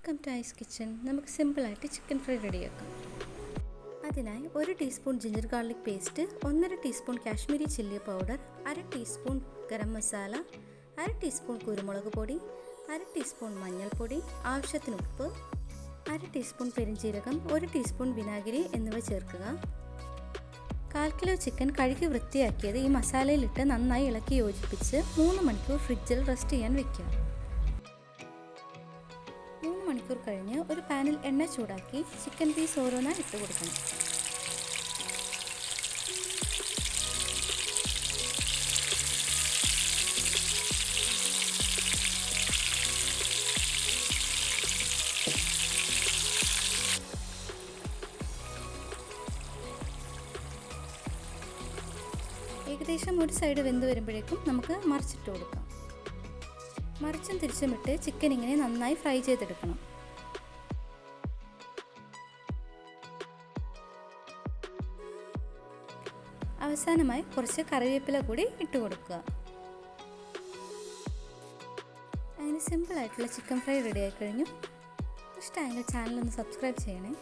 Welcome to ice kitchen. നമുക്ക് സിമ്പിളായിട്ട് chicken fry റെഡിയാക്കാം. അതിനായി 1 teaspoon ginger garlic paste, 1.5 teaspoon Kashmiri chilli powder, 1/2 teaspoon garam masala, 1/2 teaspoon കുരുമുളക് പൊടി, 1/2 ടീസ്പൂൺ മഞ്ഞൾപ്പൊടി, ആവശ്യത്തിന് ഉപ്പ്, 1/2 ടീസ്പൂൺ പെരിഞ്ജീരകം, 1 ടീസ്പൂൺ വിനാഗിരി എന്നിവ ചേർക്കുക. 1/4 കിലോ ചിക്കൻ കഴുകി വൃത്തിയാക്കിയത് ഈ മസാലയിലിട്ട് നന്നായി ഇളക്കി യോജിപ്പിച്ച് 3 മണിക്കൂർ ഫ്രിഡ്ജിൽ റെസ്റ്റ് ചെയ്യാൻ വയ്ക്കുക. 3 മണിക്കൂർ കഴിഞ്ഞ് ഒരു പാനിൽ എണ്ണ ചൂടാക്കി ചിക്കൻ പീസ് ഓരോന്നായി ഇട്ട് കൊടുക്കണം. ഏകദേശം ഒരു സൈഡ് വെന്ത് വരുമ്പോഴേക്കും നമുക്ക് മറിച്ചിട്ട് കൊടുക്കാം. മറിച്ചും തിരിച്ചുമിട്ട് ചിക്കൻ ഇങ്ങനെ നന്നായി ഫ്രൈ ചെയ്തെടുക്കണം. അവസാനമായി കുറച്ച് കറിവേപ്പില കൂടി ഇട്ട് കൊടുക്കുക. അങ്ങനെ സിമ്പിളായിട്ടുള്ള ചിക്കൻ ഫ്രൈ റെഡി ആയി കഴിഞ്ഞു. ഇഷ്ടമായെങ്കിൽ ചാനൽ ഒന്ന് സബ്സ്ക്രൈബ് ചെയ്യണേ.